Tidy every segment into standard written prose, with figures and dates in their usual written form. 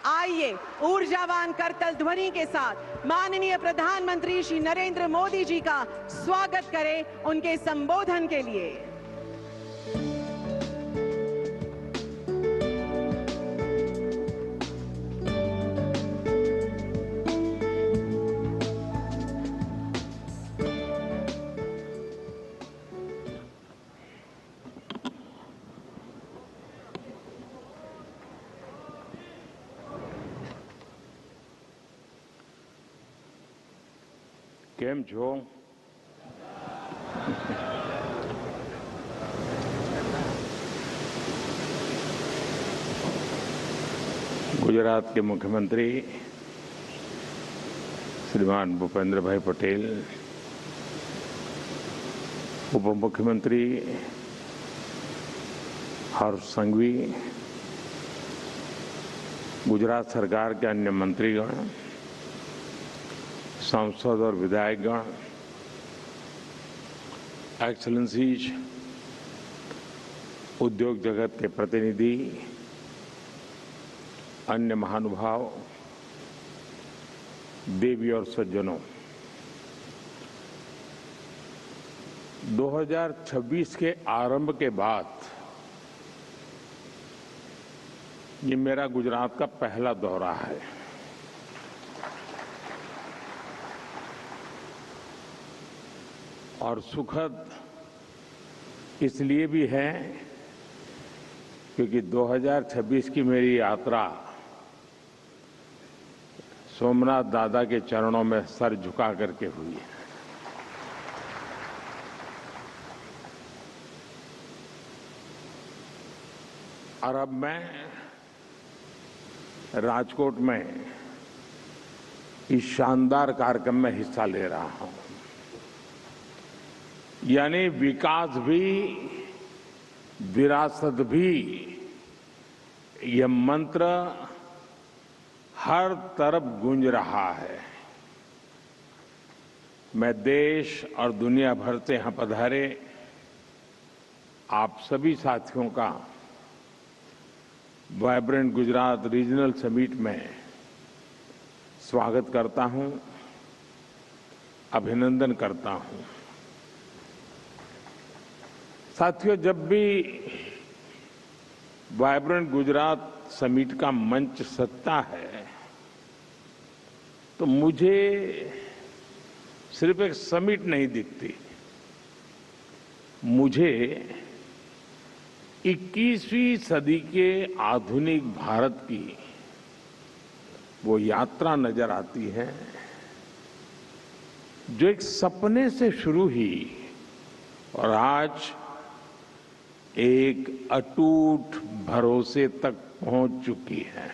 आइए ऊर्जावान करतल ध्वनि के साथ माननीय प्रधानमंत्री श्री नरेंद्र मोदी जी का स्वागत करें उनके संबोधन के लिए। કેમ છો? गुजरात के मुख्यमंत्री श्रीमान भूपेंद्र भाई पटेल, उप मुख्यमंत्री हर्ष संघवी, गुजरात सरकार के अन्य मंत्रीगण, सांसद और विधायकगण, एक्सेलेंसीज, उद्योग जगत के प्रतिनिधि, अन्य महानुभाव, देवी और सज्जनों, 2026 के आरंभ के बाद ये मेरा गुजरात का पहला दौरा है। और सुखद इसलिए भी है क्योंकि 2026 की मेरी यात्रा सोमनाथ दादा के चरणों में सर झुका करके हुई है। और अब मैं राजकोट में इस शानदार कार्यक्रम में हिस्सा ले रहा हूं। यानी विकास भी, विरासत भी, यह मंत्र हर तरफ गूंज रहा है। मैं देश और दुनिया भर से यहां पधारे आप सभी साथियों का वाइब्रेंट गुजरात रीजनल समिट में स्वागत करता हूं, अभिनंदन करता हूं। साथियों, जब भी वाइब्रेंट गुजरात समिट का मंच सजता है तो मुझे सिर्फ एक समिट नहीं दिखती, मुझे 21वीं सदी के आधुनिक भारत की वो यात्रा नजर आती है जो एक सपने से शुरू हुई और आज एक अटूट भरोसे तक पहुंच चुकी है।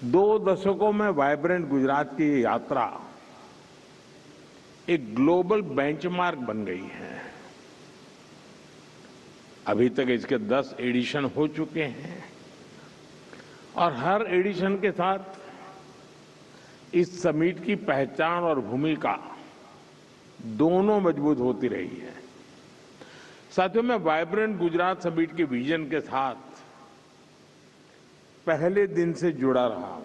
2 दशकों में वाइब्रेंट गुजरात की यात्रा एक ग्लोबल बेंचमार्क बन गई है। अभी तक इसके 10 एडिशन हो चुके हैं और हर एडिशन के साथ इस समिट की पहचान और भूमिका दोनों मजबूत होती रही है। साथियों, मैं वाइब्रेंट गुजरात समिट के विजन के साथ पहले दिन से जुड़ा रहा हूं।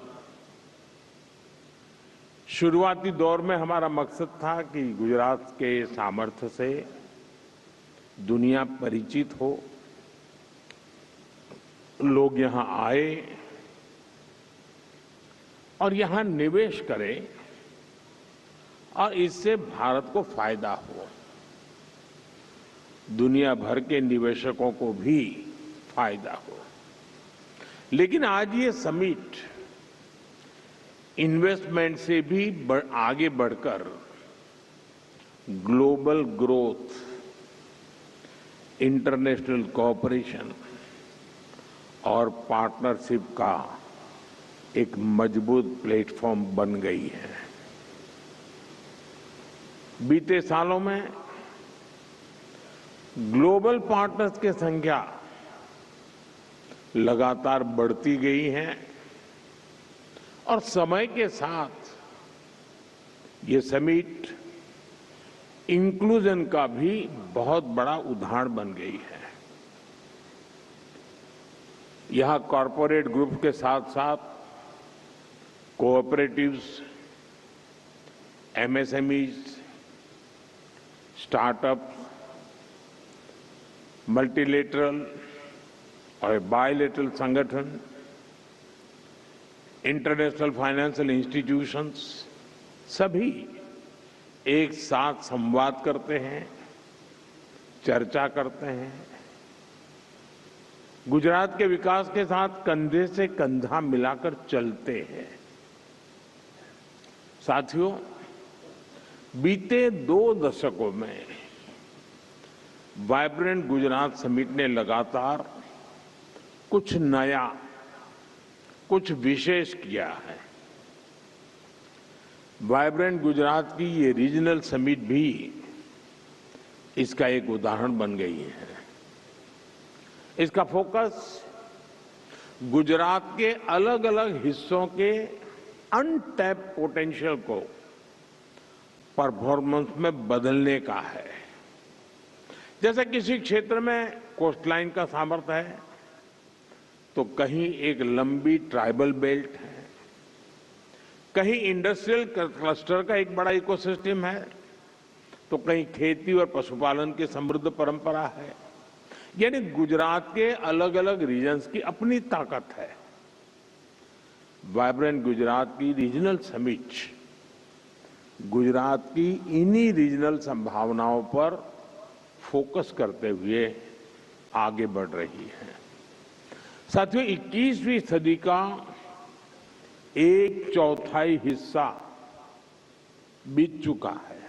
शुरुआती दौर में हमारा मकसद था कि गुजरात के सामर्थ्य से दुनिया परिचित हो, लोग यहां आए और यहां निवेश करें और इससे भारत को फायदा हो, दुनिया भर के निवेशकों को भी फायदा हो। लेकिन आज ये समिट इन्वेस्टमेंट से भी आगे बढ़कर ग्लोबल ग्रोथ, इंटरनेशनल कोऑपरेशन और पार्टनरशिप का एक मजबूत प्लेटफॉर्म बन गई है। बीते सालों में ग्लोबल पार्टनर्स की संख्या लगातार बढ़ती गई है और समय के साथ ये समिट इंक्लूजन का भी बहुत बड़ा उदाहरण बन गई है। यहां कॉरपोरेट ग्रुप के साथ साथ कोऑपरेटिव्स, एमएसएमईज, स्टार्टअप, मल्टीलेटरल और बायलेटरल संगठन, इंटरनेशनल फाइनेंशियल इंस्टीट्यूशंस सभी एक साथ संवाद करते हैं, चर्चा करते हैं। गुजरात के विकास के साथ कंधे से कंधा मिलाकर चलते हैं। साथियों, बीते 2 दशकों में वाइब्रेंट गुजरात समिट ने लगातार कुछ नया, कुछ विशेष किया है। वाइब्रेंट गुजरात की ये रीजनल समिट भी इसका एक उदाहरण बन गई है। इसका फोकस गुजरात के अलग अलग हिस्सों के अनटैप पोटेंशियल को परफॉर्मेंस में बदलने का है। जैसे किसी क्षेत्र में कोस्टलाइन का सामर्थ्य है, तो कहीं एक लंबी ट्राइबल बेल्ट है, कहीं इंडस्ट्रियल क्लस्टर का एक बड़ा इकोसिस्टम है, तो कहीं खेती और पशुपालन की समृद्ध परंपरा है। यानी गुजरात के अलग अलग रीजन्स की अपनी ताकत है। वाइब्रेंट गुजरात की रीजनल समिट गुजरात की इन्हीं रीजनल संभावनाओं पर फोकस करते हुए आगे बढ़ रही है। साथियों, 21वीं सदी का 1/4 हिस्सा बीत चुका है।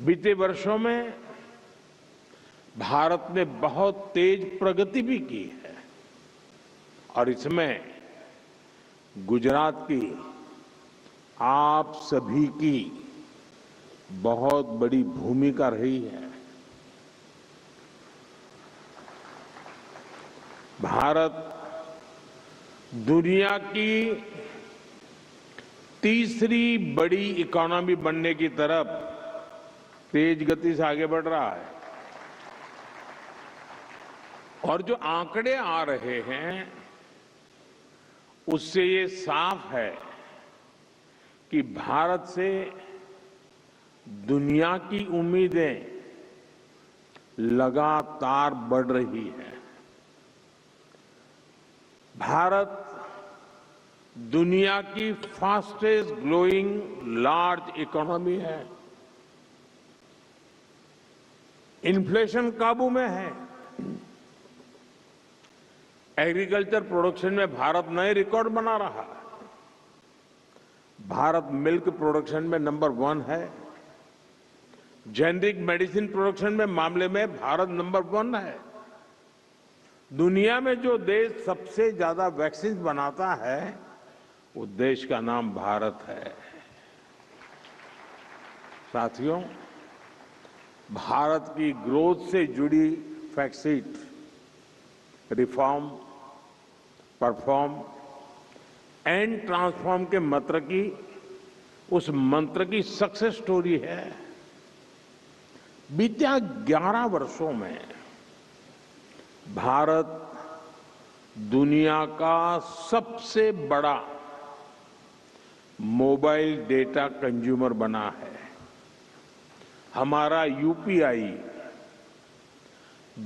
बीते वर्षों में भारत ने बहुत तेज प्रगति भी की है और इसमें गुजरात की आप सभी की बहुत बड़ी भूमिका रही है। भारत दुनिया की तीसरी बड़ी इकोनॉमी बनने की तरफ तेज गति से आगे बढ़ रहा है और जो आंकड़े आ रहे हैं उससे ये साफ है कि भारत से दुनिया की उम्मीदें लगातार बढ़ रही है। भारत दुनिया की फास्टेस्ट ग्रोइंग लार्ज इकोनॉमी है। इन्फ्लेशन काबू में है। एग्रीकल्चर प्रोडक्शन में भारत नए रिकॉर्ड बना रहा है। भारत मिल्क प्रोडक्शन में नंबर 1 है। जेनेरिक मेडिसिन प्रोडक्शन में मामले में भारत नंबर 1 है। दुनिया में जो देश सबसे ज्यादा वैक्सीन बनाता है वो देश का नाम भारत है। साथियों, भारत की ग्रोथ से जुड़ी fact, reform, perform and transform के मंत्र की, उस मंत्र की सक्सेस स्टोरी है। बीते 11 वर्षों में भारत दुनिया का सबसे बड़ा मोबाइल डेटा कंज्यूमर बना है। हमारा यूपीआई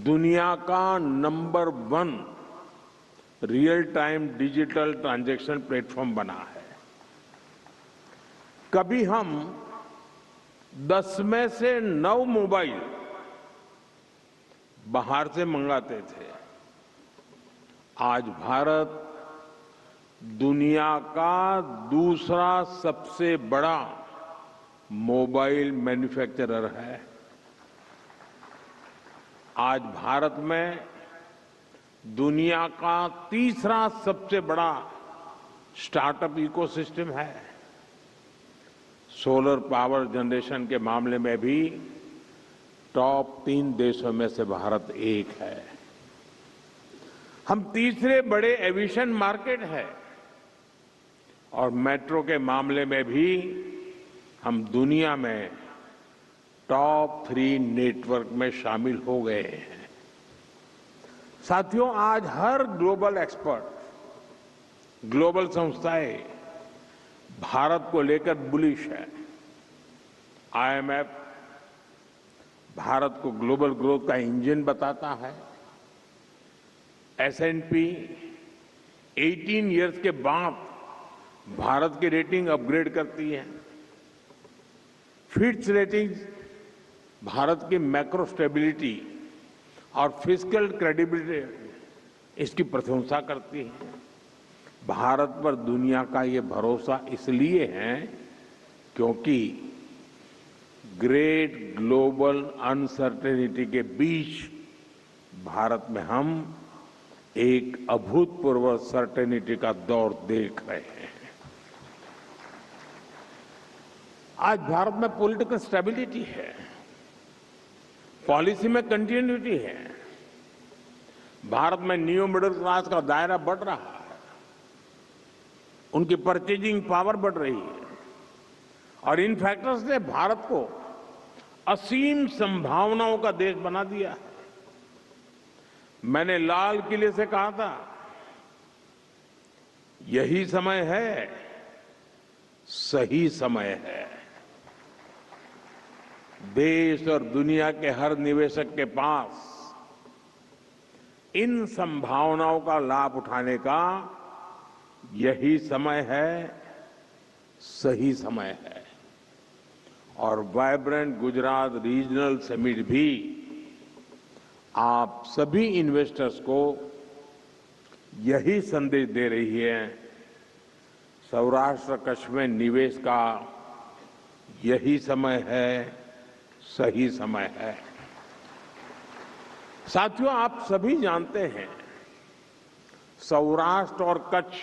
दुनिया का number 1 real time digital transaction platform बना है। कभी हम 10 में से 9 मोबाइल बाहर से मंगाते थे। आज भारत दुनिया का दूसरा सबसे बड़ा मोबाइल मैन्युफैक्चरर है। आज भारत में दुनिया का तीसरा सबसे बड़ा स्टार्टअप इकोसिस्टम है। सोलर पावर जनरेशन के मामले में भी टॉप 3 देशों में से भारत एक है। हम तीसरे बड़े एविएशन मार्केट है और मेट्रो के मामले में भी हम दुनिया में टॉप 3 नेटवर्क में शामिल हो गए हैं। साथियों, आज हर ग्लोबल एक्सपर्ट, ग्लोबल संस्थाएं भारत को लेकर बुलिश है। आईएमएफ भारत को ग्लोबल ग्रोथ का इंजन बताता है। एसएनपी 18 इयर्स के बाद भारत की रेटिंग अपग्रेड करती है। फिच रेटिंग भारत की मैक्रो स्टेबिलिटी और फिस्कल क्रेडिबिलिटी इसकी प्रशंसा करती है। भारत पर दुनिया का ये भरोसा इसलिए है क्योंकि ग्रेट ग्लोबल अनसर्टेनिटी के बीच भारत में हम एक अभूतपूर्व सर्टेनिटी का दौर देख रहे हैं। आज भारत में पॉलिटिकल स्टेबिलिटी है, पॉलिसी में कंटिन्यूटी है, भारत में न्यू मिडिल क्लास का दायरा बढ़ रहा है, उनकी परचेजिंग पावर बढ़ रही है और इन फैक्टर्स ने भारत को असीम संभावनाओं का देश बना दिया है। मैंने लाल किले से कहा था, यही समय है, सही समय है। देश और दुनिया के हर निवेशक के पास इन संभावनाओं का लाभ उठाने का यही समय है, सही समय है। और वाइब्रेंट गुजरात रीजनल समिट भी आप सभी इन्वेस्टर्स को यही संदेश दे रही है। सौराष्ट्र कच्छ में निवेश का यही समय है, सही समय है। साथियों, आप सभी जानते हैं, सौराष्ट्र और कच्छ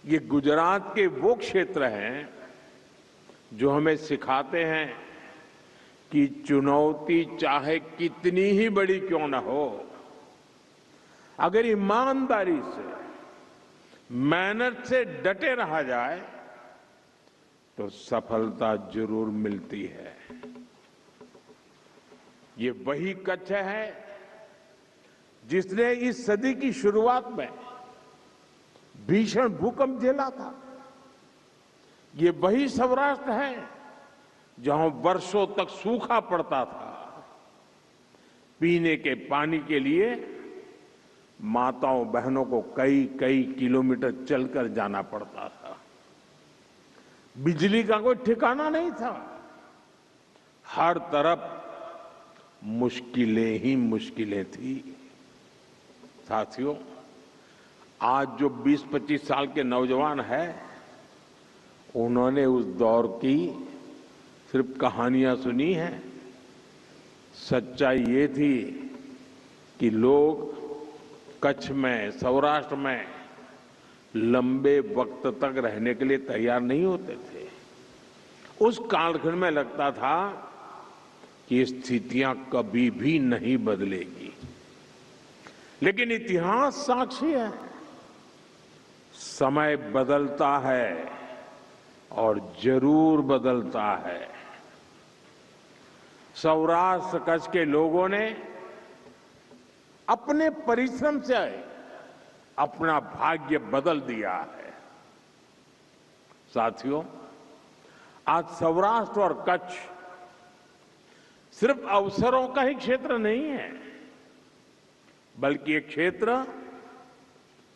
ये गुजरात के वो क्षेत्र हैं जो हमें सिखाते हैं कि चुनौती चाहे कितनी ही बड़ी क्यों न हो, अगर ईमानदारी से, मेहनत से डटे रहा जाए तो सफलता जरूर मिलती है। ये वही कच्छ है जिसने इस सदी की शुरुआत में भीषण भूकंप झेला था। ये वही सौराष्ट्र है जहां वर्षों तक सूखा पड़ता था। पीने के पानी के लिए माताओं बहनों को कई कई किलोमीटर चलकर जाना पड़ता था। बिजली का कोई ठिकाना नहीं था। हर तरफ मुश्किलें ही मुश्किलें थी। साथियों, आज जो 20-25 साल के नौजवान हैं, उन्होंने उस दौर की सिर्फ कहानियां सुनी हैं। सच्चाई ये थी कि लोग कच्छ में, सौराष्ट्र में लंबे वक्त तक रहने के लिए तैयार नहीं होते थे। उस कालखंड में लगता था कि स्थितियां कभी भी नहीं बदलेगी, लेकिन इतिहास साक्षी है, समय बदलता है और जरूर बदलता है। सौराष्ट्र कच्छ के लोगों ने अपने परिश्रम से अपना भाग्य बदल दिया है। साथियों, आज सौराष्ट्र और कच्छ सिर्फ अवसरों का ही क्षेत्र नहीं है, बल्कि एक क्षेत्र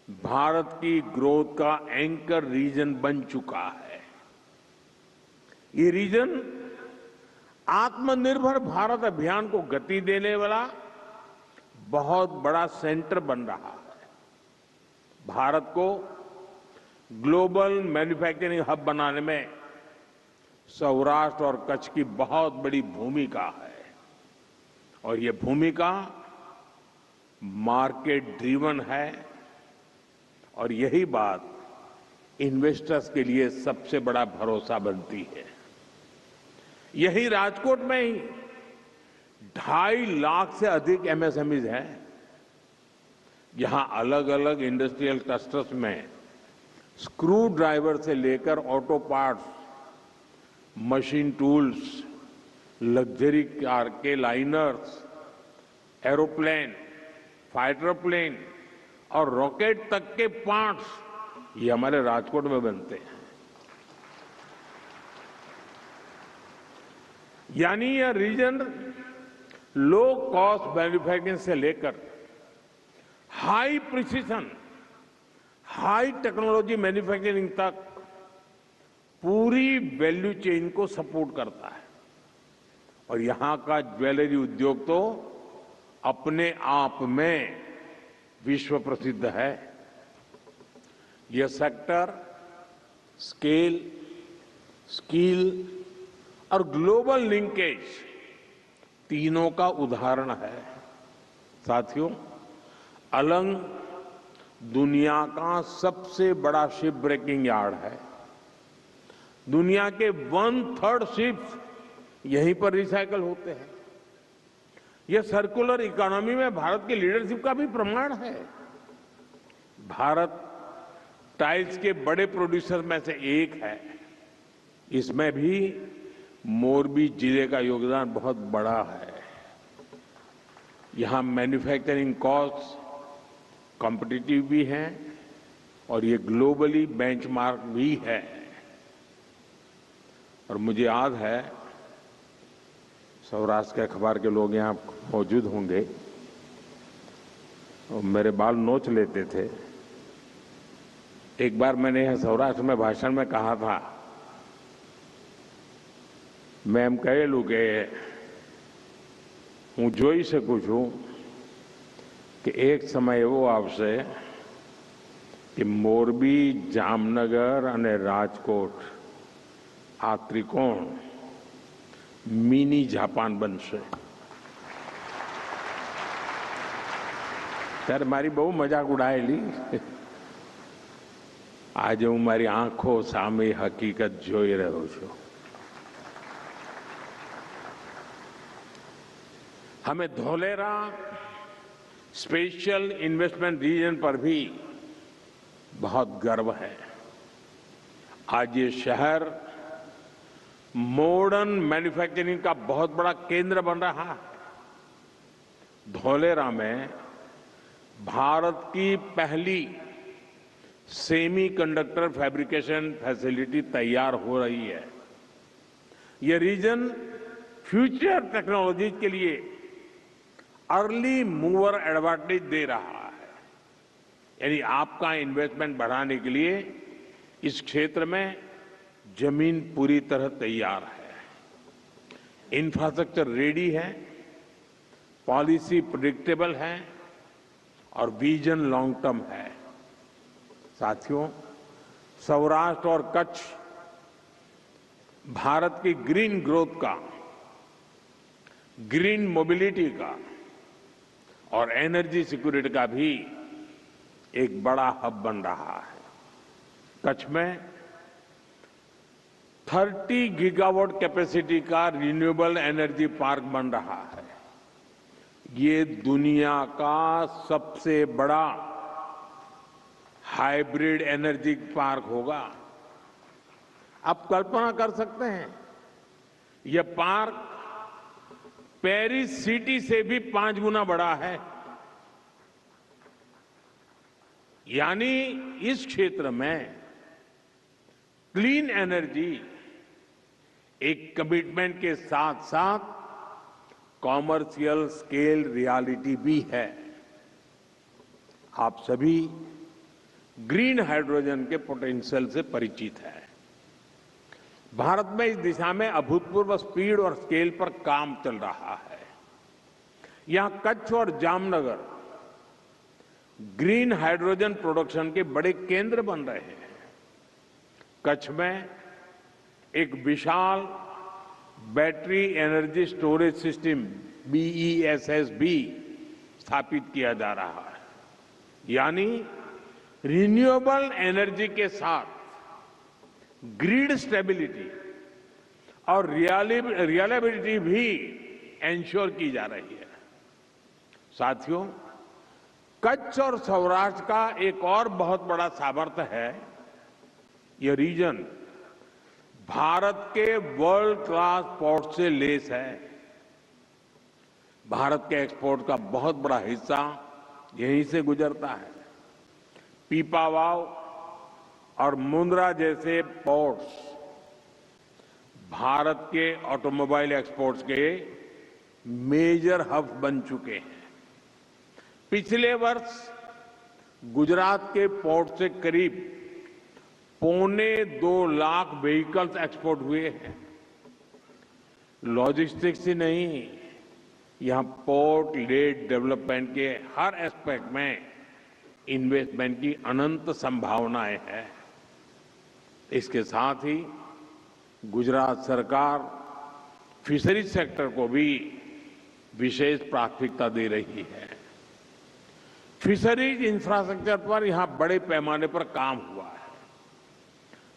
भारत की ग्रोथ का एंकर रीजन बन चुका है। ये रीजन आत्मनिर्भर भारत अभियान को गति देने वाला बहुत बड़ा सेंटर बन रहा है। भारत को ग्लोबल मैन्युफैक्चरिंग हब बनाने में सौराष्ट्र और कच्छ की बहुत बड़ी भूमिका है और ये भूमिका मार्केट ड्रिवन है और यही बात इन्वेस्टर्स के लिए सबसे बड़ा भरोसा बनती है। यही राजकोट में ही 2.5 लाख से अधिक एमएसएमईज हैं। यहां अलग अलग इंडस्ट्रियल क्लस्टर्स में स्क्रू ड्राइवर से लेकर auto parts, machine tools, luxury car के लाइनर्स, एरोप्लेन फाइटर प्लेन और रॉकेट तक के पार्ट्स ये हमारे राजकोट में बनते हैं। यानी यह रीजन लो कॉस्ट मैन्युफैक्चरिंग से लेकर high precision, high technology manufacturing तक पूरी वैल्यू चेन को सपोर्ट करता है। और यहां का ज्वेलरी उद्योग तो अपने आप में विश्व प्रसिद्ध है। यह सेक्टर स्केल, स्किल और ग्लोबल लिंकेज तीनों का उदाहरण है। साथियों, अलंग दुनिया का सबसे बड़ा शिप ब्रेकिंग यार्ड है। दुनिया के 1/3 शिप्स यहीं पर रिसाइकल होते हैं। यह सर्कुलर इकोनॉमी में भारत की लीडरशिप का भी प्रमाण है। भारत टाइल्स के बड़े प्रोड्यूसर में से एक है। इसमें भी मोरबी जिले का योगदान बहुत बड़ा है। यहां मैन्युफैक्चरिंग कॉस्ट कॉम्पिटिटिव भी है और ये ग्लोबली बेंचमार्क भी है। और मुझे याद है, सौराष्ट्र के अखबार के लोग यहां मौजूद होंगे और मेरे बाल नोच लेते थे। एक बार मैंने यहां सौराष्ट्र में भाषण में कहा था, मैं એમ કહેલું કે હું જોઈ શકું છું કે એક સમય એવો આવશે કે મોરબી, જામનગર અને રાજકોટ આ ત્રિકોણ મિની જાપાન બનશે। ત્યારે મારી બહુ મજાક ઉડાયેલી। આજે હું મારી આંખો સામે હકીકત જોઈ રહ્યો છું। हमें धोलेरा स्पेशल इन्वेस्टमेंट रीजन पर भी बहुत गर्व है। आज ये शहर मॉडर्न मैन्युफैक्चरिंग का बहुत बड़ा केंद्र बन रहा है। धोलेरा में भारत की पहली सेमीकंडक्टर फैब्रिकेशन फैसिलिटी तैयार हो रही है। ये रीजन फ्यूचर टेक्नोलॉजी के लिए अर्ली मूवर एडवांटेज दे रहा है। यानी आपका इन्वेस्टमेंट बढ़ाने के लिए इस क्षेत्र में जमीन पूरी तरह तैयार है। इंफ्रास्ट्रक्चर रेडी है, पॉलिसी प्रेडिक्टेबल है और विजन लॉन्ग टर्म है। साथियों, सौराष्ट्र और कच्छ भारत की ग्रीन ग्रोथ का, ग्रीन मोबिलिटी का और एनर्जी सिक्योरिटी का भी एक बड़ा हब बन रहा है। कच्छ में 30 गीगावाट कैपेसिटी का रिन्यूएबल एनर्जी पार्क बन रहा है। ये दुनिया का सबसे बड़ा हाइब्रिड एनर्जी पार्क होगा। आप कल्पना कर सकते हैं, यह पार्क पेरिस सिटी से भी 5 गुना बड़ा है। यानी इस क्षेत्र में क्लीन एनर्जी एक कमिटमेंट के साथ साथ कॉमर्शियल स्केल रियलिटी भी है। आप सभी ग्रीन हाइड्रोजन के पोटेंशियल से परिचित हैं। भारत में इस दिशा में अभूतपूर्व स्पीड और स्केल पर काम चल रहा है। यहां कच्छ और जामनगर ग्रीन हाइड्रोजन प्रोडक्शन के बड़े केंद्र बन रहे हैं। कच्छ में एक विशाल battery energy storage system BESS भी स्थापित किया जा रहा है। यानी रिन्यूएबल एनर्जी के साथ ग्रिड स्टेबिलिटी और रिलायबिलिटी भी एंश्योर की जा रही है। साथियों, कच्छ और सौराष्ट्र का एक और बहुत बड़ा सामर्थ्य है, यह रीजन भारत के वर्ल्ड क्लास पोर्ट से लेस है। भारत के एक्सपोर्ट का बहुत बड़ा हिस्सा यहीं से गुजरता है। पीपावाव और मुंद्रा जैसे पोर्ट्स भारत के ऑटोमोबाइल एक्सपोर्ट्स के मेजर हब बन चुके हैं। पिछले वर्ष गुजरात के पोर्ट से करीब 1.25 लाख व्हीकल्स एक्सपोर्ट हुए हैं। लॉजिस्टिक्स ही नहीं, यहां पोर्ट लेड डेवलपमेंट के हर एस्पेक्ट में इन्वेस्टमेंट की अनंत संभावनाएं हैं। इसके साथ ही गुजरात सरकार फिशरीज सेक्टर को भी विशेष प्राथमिकता दे रही है। फिशरीज इंफ्रास्ट्रक्चर पर यहां बड़े पैमाने पर काम हुआ है।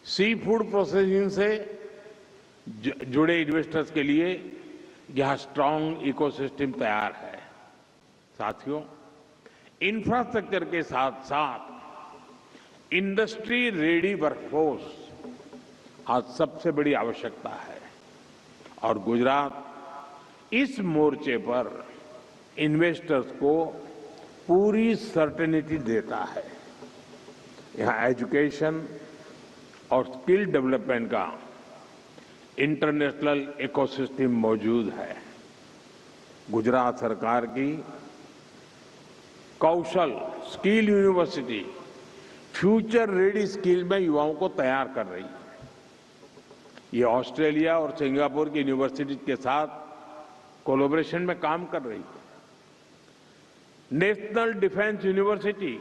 सी फूड प्रोसेसिंग से जुड़े इन्वेस्टर्स के लिए यह स्ट्रांग इकोसिस्टम तैयार है। साथियों, इंफ्रास्ट्रक्चर के साथ साथ इंडस्ट्री रेडी वर्कफोर्स आज सबसे बड़ी आवश्यकता है और गुजरात इस मोर्चे पर इन्वेस्टर्स को पूरी सर्टेनिटी देता है। यहां एजुकेशन और स्किल डेवलपमेंट का इंटरनेशनल इकोसिस्टम मौजूद है। गुजरात सरकार की Kaushal skill university future ready skill में युवाओं को तैयार कर रही है। ये ऑस्ट्रेलिया और सिंगापुर की यूनिवर्सिटी के साथ कोलैबोरेशन में काम कर रही है। नेशनल डिफेंस यूनिवर्सिटी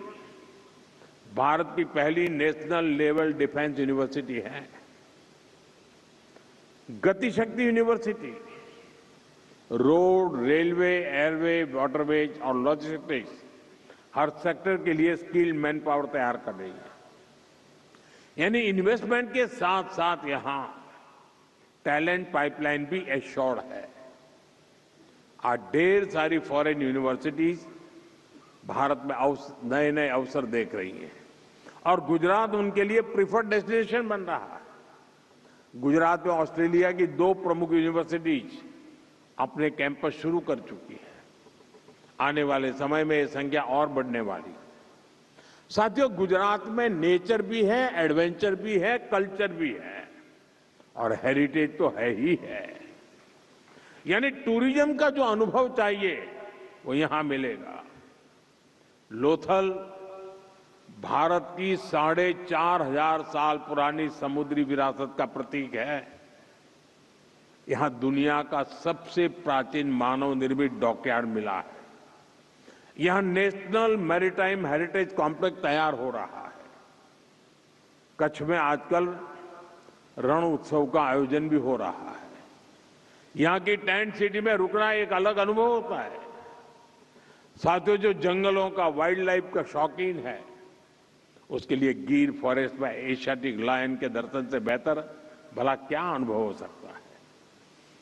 भारत की पहली नेशनल लेवल डिफेंस यूनिवर्सिटी है। Gati Shakti university road, railway, airway, waterways और लॉजिस्टिक्स हर सेक्टर के लिए स्किल्ड मैन पावर तैयार कर रही है। यानी इन्वेस्टमेंट के साथ साथ यहां टैलेंट पाइपलाइन भी एश्योर्ड है। आज ढेर सारी फॉरेन यूनिवर्सिटीज भारत में नए नए अवसर देख रही हैं और गुजरात उनके लिए प्रिफर्ड डेस्टिनेशन बन रहा है। गुजरात में ऑस्ट्रेलिया की 2 प्रमुख यूनिवर्सिटीज अपने कैंपस शुरू कर चुकी है। आने वाले समय में ये संख्या और बढ़ने वाली। साथियों, गुजरात में नेचर भी है, एडवेंचर भी है, कल्चर भी है और हेरिटेज तो है ही है। यानी टूरिज्म का जो अनुभव चाहिए वो यहां मिलेगा। लोथल भारत की 4,500 साल पुरानी समुद्री विरासत का प्रतीक है। यहां दुनिया का सबसे प्राचीन मानव निर्मित डॉकयार्ड मिला है। यहां नेशनल मैरीटाइम हेरिटेज कॉम्प्लेक्स तैयार हो रहा है। कच्छ में आजकल रण उत्सव का आयोजन भी हो रहा है। यहां की टेंट सिटी में रुकना एक अलग अनुभव होता है। साथियों, जो जंगलों का, वाइल्ड लाइफ का शौकीन है उसके लिए गिर फॉरेस्ट में एशियाटिक लायन के दर्शन से बेहतर भला क्या अनुभव हो सकता है।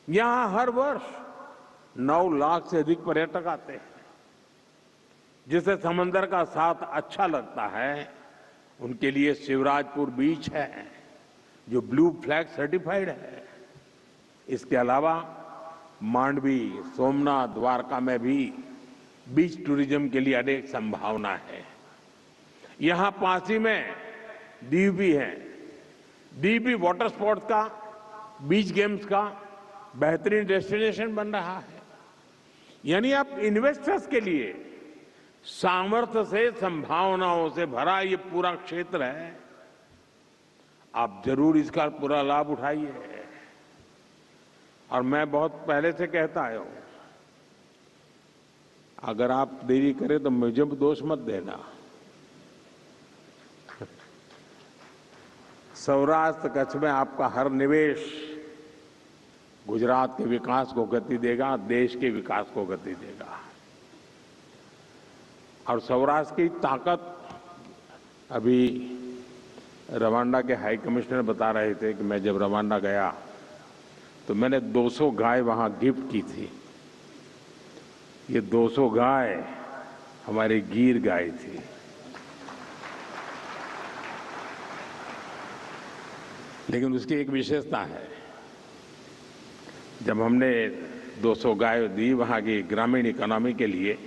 यहां हर वर्ष 9 लाख से अधिक पर्यटक आते हैं। जिसे समंदर का साथ अच्छा लगता है उनके लिए शिवराजपुर बीच है जो ब्लू फ्लैग सर्टिफाइड है। इसके अलावा मांडवी, सोमनाथ, द्वारका में भी बीच टूरिज्म के लिए अनेक संभावना है। यहां पासी में दीव भी है। दीव भी वाटर स्पोर्ट्स का, बीच गेम्स का बेहतरीन डेस्टिनेशन बन रहा है। यानी आप इन्वेस्टर्स के लिए सामर्थ्य से, संभावनाओं से भरा ये पूरा क्षेत्र है। आप जरूर इसका पूरा लाभ उठाइए। और मैं बहुत पहले से कहता आया हूं, अगर आप देरी करें तो मुझे दोष मत देना। सौराष्ट्र कच्छ में आपका हर निवेश गुजरात के विकास को गति देगा, देश के विकास को गति देगा। और सौराष्ट्र की ताकत, अभी रवांडा के हाई कमिश्नर बता रहे थे कि मैं जब रवांडा गया तो मैंने 200 गाय वहां गिफ्ट की थी। ये 200 गाय हमारी गिर गाय थी। लेकिन उसकी एक विशेषता है, जब हमने 200 गाय दी वहां की ग्रामीण इकोनॉमी के लिए,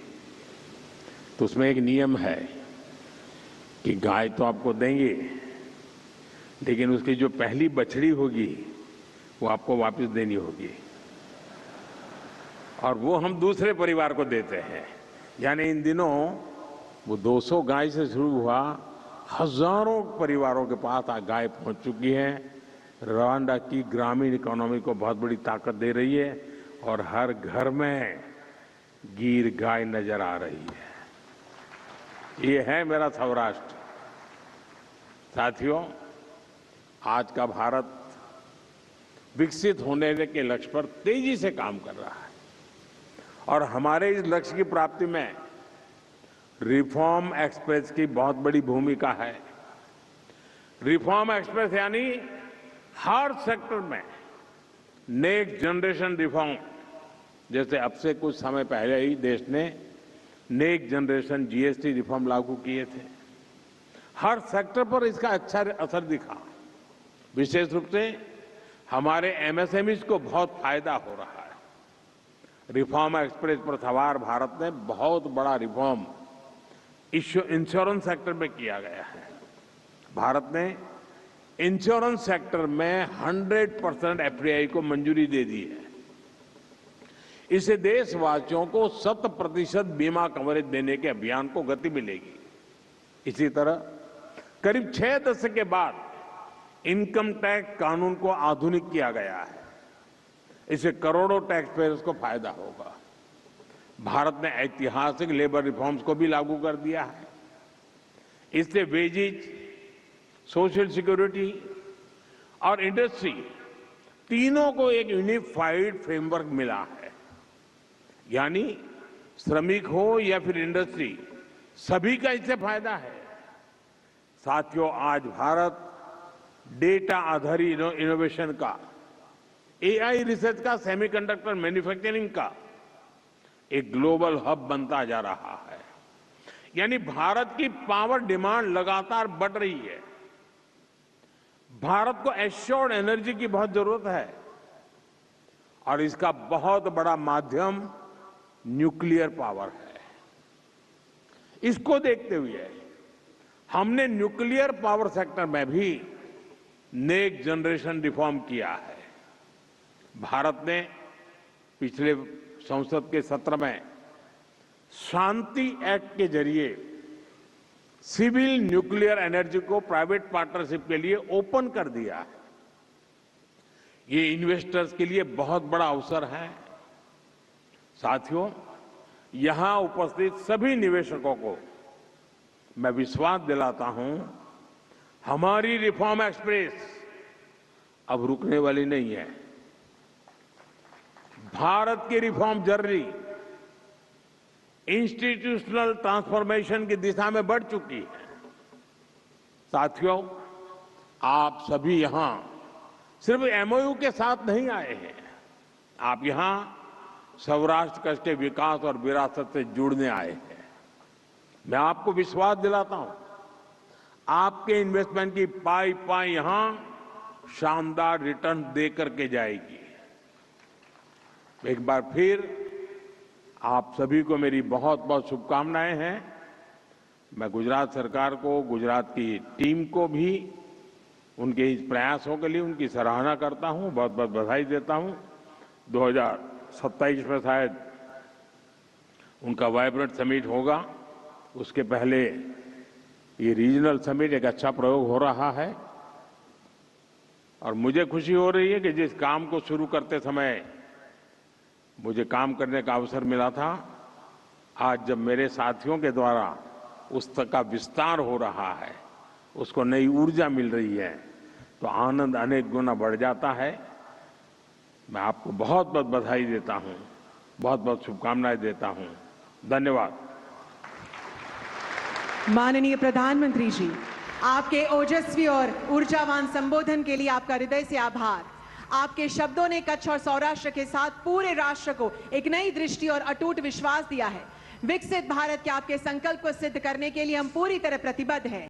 तो उसमें एक नियम है कि गाय तो आपको देंगे, लेकिन उसकी जो पहली बछड़ी होगी वो आपको वापस देनी होगी, और वो हम दूसरे परिवार को देते हैं। यानी इन दिनों वो 200 गाय से शुरू हुआ, हजारों परिवारों के पास आज गाय पहुंच चुकी है। रवांडा की ग्रामीण इकोनॉमी को बहुत बड़ी ताकत दे रही है और हर घर में गीर गाय नजर आ रही है। ये है मेरा सौराष्ट्र। साथियों, आज का भारत विकसित होने के लक्ष्य पर तेजी से काम कर रहा है और हमारे इस लक्ष्य की प्राप्ति में रिफॉर्म एक्सप्रेस की बहुत बड़ी भूमिका है। रिफॉर्म एक्सप्रेस यानी हर सेक्टर में नेक्स्ट जनरेशन रिफॉर्म, जैसे अब से कुछ समय पहले ही देश ने नेक्स्ट जनरेशन जीएसटी रिफॉर्म लागू किए थे। हर सेक्टर पर इसका अच्छा असर दिखा। विशेष रूप से हमारे एमएसएमईज को बहुत फायदा हो रहा है। रिफॉर्म एक्सप्रेस पर सवार भारत ने बहुत बड़ा रिफॉर्म इंश्योरेंस सेक्टर में किया गया है। भारत ने इंश्योरेंस सेक्टर में 100% एफडीआई को मंजूरी दे दी है। इससे देशवासियों को 100% बीमा कवरेज देने के अभियान को गति मिलेगी। इसी तरह करीब 6 दशक के बाद इनकम टैक्स कानून को आधुनिक किया गया है। इससे करोड़ों टैक्स पेयर्स को फायदा होगा। भारत ने ऐतिहासिक लेबर रिफॉर्म्स को भी लागू कर दिया है। इससे वेजेज, सोशल सिक्योरिटी और इंडस्ट्री तीनों को एक यूनिफाइड फ्रेमवर्क मिला है। यानी श्रमिक हो या फिर इंडस्ट्री, सभी का इससे फायदा है। साथियों, आज भारत डेटा आधारित इनोवेशन का, एआई रिसर्च का, सेमीकंडक्टर मैन्युफैक्चरिंग का एक ग्लोबल हब बनता जा रहा है। यानी भारत की पावर डिमांड लगातार बढ़ रही है। भारत को एश्योर्ड एनर्जी की बहुत जरूरत है और इसका बहुत बड़ा माध्यम न्यूक्लियर पावर है। इसको देखते हुए हमने न्यूक्लियर पावर सेक्टर में भी नेक्स्ट जनरेशन रिफॉर्म किया है। भारत ने पिछले संसद के सत्र में शांति एक्ट के जरिए सिविल न्यूक्लियर एनर्जी को प्राइवेट पार्टनरशिप के लिए ओपन कर दिया है। ये इन्वेस्टर्स के लिए बहुत बड़ा अवसर है। साथियों, यहां उपस्थित सभी निवेशकों को मैं विश्वास दिलाता हूं, हमारी रिफॉर्म एक्सप्रेस अब रुकने वाली नहीं है। भारत की रिफॉर्म जर्नी इंस्टीट्यूशनल ट्रांसफॉर्मेशन की दिशा में बढ़ चुकी है। साथियों, आप सभी यहां सिर्फ एमओयू के साथ नहीं आए हैं। आप यहां सौराष्ट्र कच्छ के विकास और विरासत से जुड़ने आए हैं। मैं आपको विश्वास दिलाता हूं, आपके इन्वेस्टमेंट की पाई पाई यहां शानदार रिटर्न दे करके जाएगी। एक बार फिर आप सभी को मेरी बहुत बहुत शुभकामनाएं हैं। मैं गुजरात सरकार को, गुजरात की टीम को भी उनके इस प्रयासों के लिए उनकी सराहना करता हूं, बहुत बहुत बधाई देता हूं। 2027 में शायद उनका वाइब्रेंट समिट होगा। उसके पहले ये रीजनल समिट एक अच्छा प्रयोग हो रहा है और मुझे खुशी हो रही है कि जिस काम को शुरू करते समय मुझे काम करने का अवसर मिला था, आज जब मेरे साथियों के द्वारा उस तक का विस्तार हो रहा है, उसको नई ऊर्जा मिल रही है, तो आनंद अनेक गुना बढ़ जाता है। मैं आपको बहुत बहुत बधाई देता हूं, बहुत बहुत शुभकामनाएं देता हूं। धन्यवाद। माननीय प्रधानमंत्री जी, आपके ओजस्वी और ऊर्जावान संबोधन के लिए आपका हृदय से आभार। आपके शब्दों ने कच्छ और सौराष्ट्र के साथ पूरे राष्ट्र को एक नई दृष्टि और अटूट विश्वास दिया है। विकसित भारत के आपके संकल्प को सिद्ध करने के लिए हम पूरी तरह प्रतिबद्ध हैं।